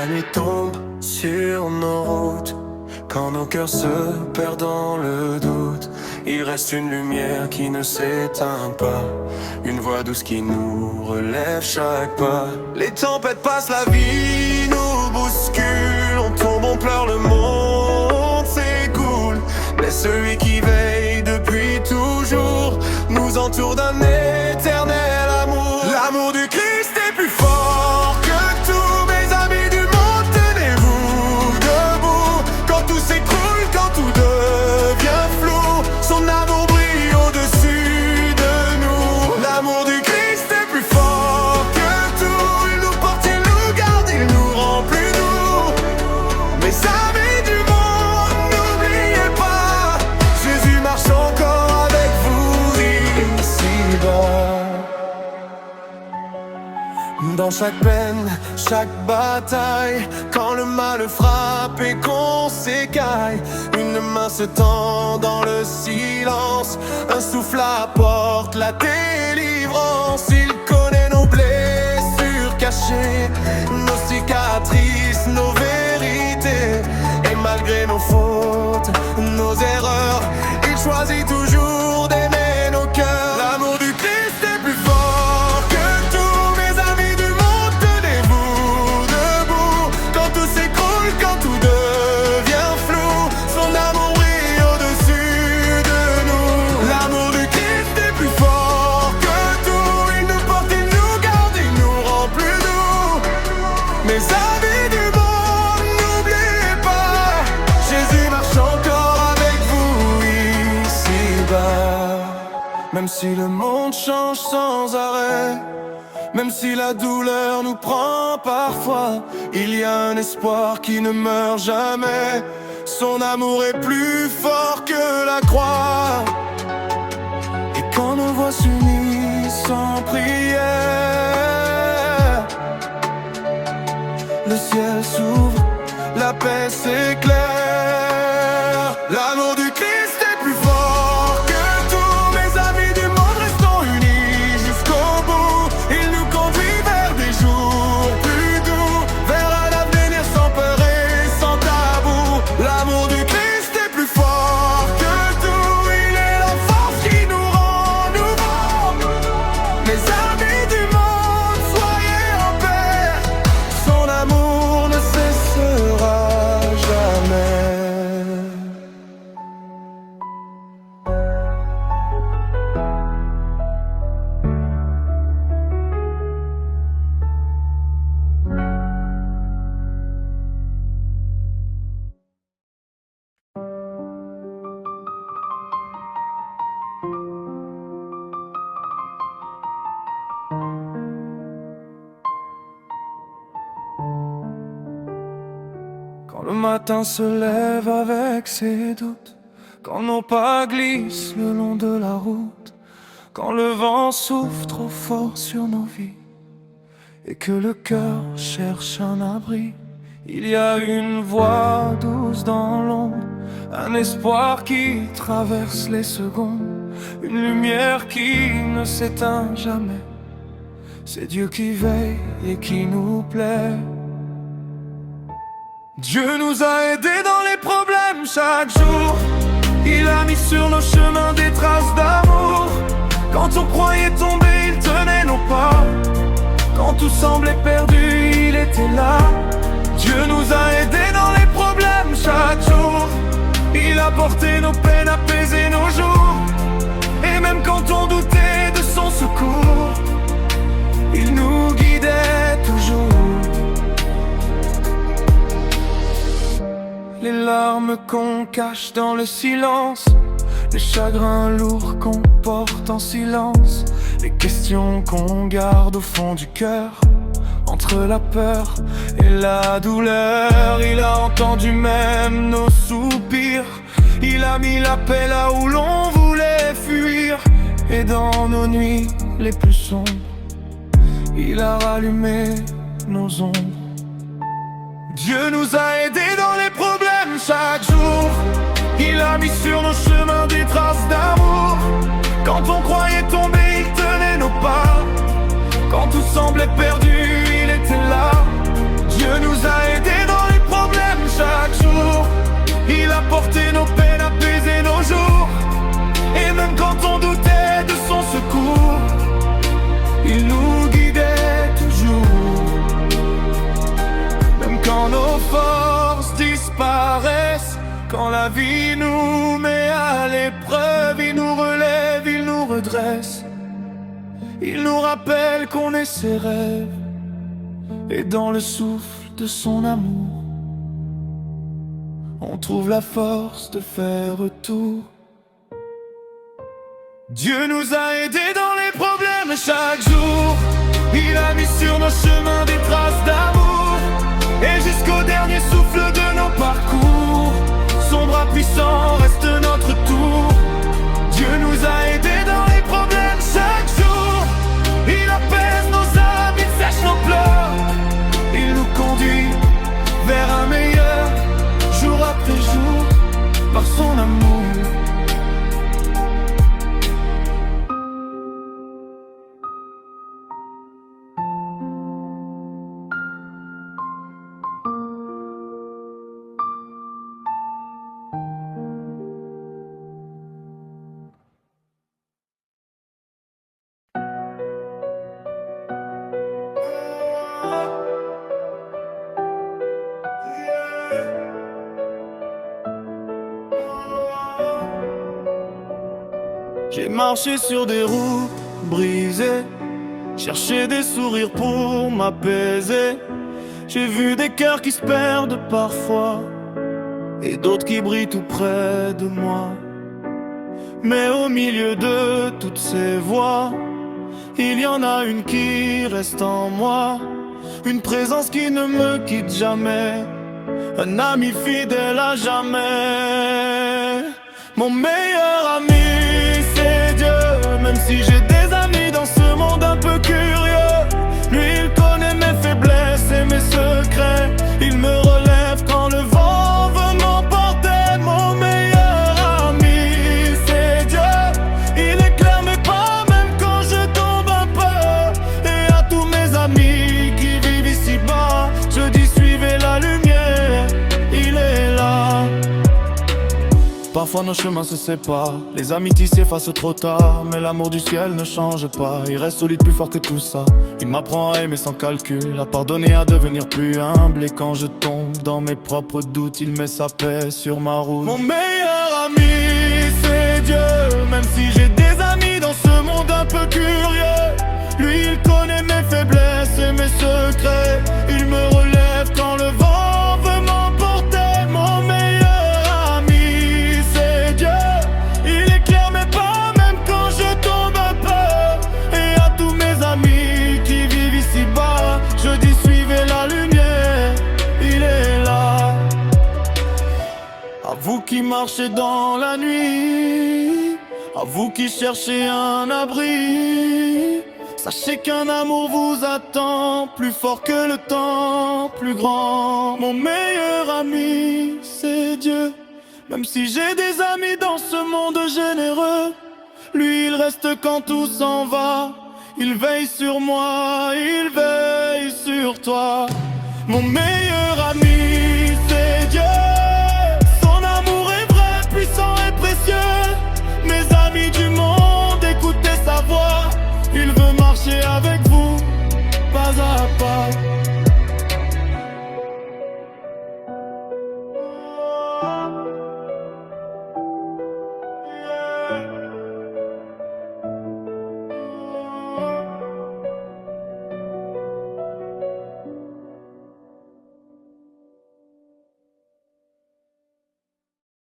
La nuit tombe sur nos routes, quand nos cœurs se perdent dans le doute. Il reste une lumière qui ne s'éteint pas, une voix douce qui nous relève chaque pas. Les tempêtes passent, la vie nous bouscule, on tombe, on pleure, le monde s'écoule. Mais celui qui veille depuis toujours nous entoure d'un éternel amour. L'amour du Christ est plus fort que tout, mes amis du monde, tenez-vous debout. Quand tout s'écroule, quand tout devient flou, son amour brille au-dessus de nous. L'amour du Christ est plus fort que tout, il nous porte, il nous garde, il nous rend plus doux. Mes amis du monde, n'oubliez pas, Jésus marche encore avec vous ici-bas. Dans chaque peine, chaque bataille, quand le mal frappe et qu'on s'écaille, une main se tend dans le silence, un souffle apporte la délivrance. Il connaît nos blessures cachées, nos cicatrices, nos vérités. Et malgré nos fautes, nos erreurs, il choisit toujours d'aimer nos cœurs. L'amour du Christ est plus fort que tout, mes amis du monde, tenez-vous debout. Quand tout s'écroule, quand tout devient flou, son amour brille au-dessus de nous. L'amour du Christ est plus fort que tout, il nous porte, il nous garde, il nous rend plus doux. Mes amis du monde, n'oubliez pas, Jésus marche encore avec vous ici-bas. Même si le monde change sans arrêt, même si la douleur nous prend parfois, il y a un espoir qui ne meurt jamais. Son amour est plus fort que la croix. Et quand nos voix s'unissent en prière, le ciel s'ouvre, la paix s'éclaire. L'amour du Christ est plus fort que tout, mes amis du monde, restons unis jusqu'au bout. Il nous conduit vers des jours plus doux, vers un avenir sans peur et sans tabou. L'amour du Christ est plus fort que tout, il est la force qui nous rend nouveaux. Mes amis du monde, soyez en paix, son amour ne cessera jamais. Quand le matin se lève avec ses doutes, quand nos pas glissent le long de la route, quand le vent souffle trop fort sur nos vies et que le cœur cherche un abri, il y a une voix douce dans l'ombre, un espoir qui traverse les secondes, une lumière qui ne s'éteint jamais. C'est Dieu qui veille et qui nous plaît. Dieu nous a aidés dans les problèmes chaque jour. Il a mis sur nos chemins des traces d'amour. Quand on croyait tomber, il tenait nos pas. Quand tout semblait perdu, il était là. Dieu nous a aidés dans les problèmes chaque jour. Il a porté nos peines, apaisé nos jours. Et même quand on doutait de son secours, il nous guidait toujours. Les larmes qu'on cache dans le silence, les chagrins lourds qu'on porte en silence, les questions qu'on garde au fond du cœur, entre la peur et la douleur. Il a entendu même nos soupirs, il a mis la paix là où l'on voulait fuir. Et dans nos nuits les plus sombres, il a rallumé nos ombres. Dieu nous a aidés dans les problèmes chaque jour. Il a mis sur nos chemins des traces d'amour. Quand on croyait tomber, il tenait nos pas. Quand tout semblait perdu, il était là. Dieu Dieu nous a aidés dans les problèmes chaque jour. Il a porté nos peines, apaisé nos jours. Et même quand on doutait de son secours, il nous guidait toujours. Même quand nos forces disparaissent, quand la vie nous met à l'épreuve, il nous relève, il nous redresse. Il nous rappelle qu'on est ses rêves. Et dans le souffle de son amour, on trouve la force de faire tout. Dieu nous a aidés dans les problèmes chaque jour. Il a mis sur nos chemins des traces d'amour. Et jusqu'au dernier souffle de nos parcours, son bras puissant reste notre tour. Dieu nous a aidés dans les problèmes chaque jour. Il apaise nos âmes, il sèche nos pleurs. Il nous conduit vers un meilleur, jour après jour, par son amour. J'ai marché sur des roues brisées, cherché des sourires pour m'apaiser. J'ai vu des cœurs qui se perdent parfois, et d'autres qui brillent tout près de moi. Mais au milieu de toutes ces voix, il y en a une qui reste en moi. Une présence qui ne me quitte jamais, un ami fidèle à jamais. Mon meilleur ami, c'est Dieu. Même si j'ai des amis dans ce monde un peu curieux, lui il connaît mes faiblesses et mes secrets. Il me relève quand le vent veut m'emporter. Mon meilleur ami, c'est Dieu. Il éclaire mes pas même quand je tombe un peu. Et à tous mes amis qui vivent ici-bas, je dis suivez la lumière, il est là. Parfois nos chemins se séparent, les amitiés s'effacent trop tard. Mais l'amour du ciel ne change pas, il reste solide, plus fort que tout ça. Il m'apprend à aimer sans calcul, à pardonner, à devenir plus humble. Et quand je tombe dans mes propres doutes, il met sa paix sur ma route. Mon meilleur ami, c'est Dieu. Même si j'ai des amis dans ce monde un peu curieux, lui il connaît mes faiblesses et mes secrets. Il me relève quand le vent veut m'emporter. Mon meilleur je dis suivez la lumière, il est là. À vous qui marchez dans la nuit, à vous qui cherchez un abri, sachez qu'un amour vous attend, plus fort que le temps, plus grand. Mon meilleur ami, c'est Dieu. Même si j'ai des amis dans ce monde généreux, lui il reste quand tout s'en va. Il veille sur moi, il veille sur toi. Mon meilleur ami, c'est Dieu. Son amour est vrai, puissant et précieux. Mes amis du monde, écoutez sa voix. Il veut marcher avec vous, pas à pas.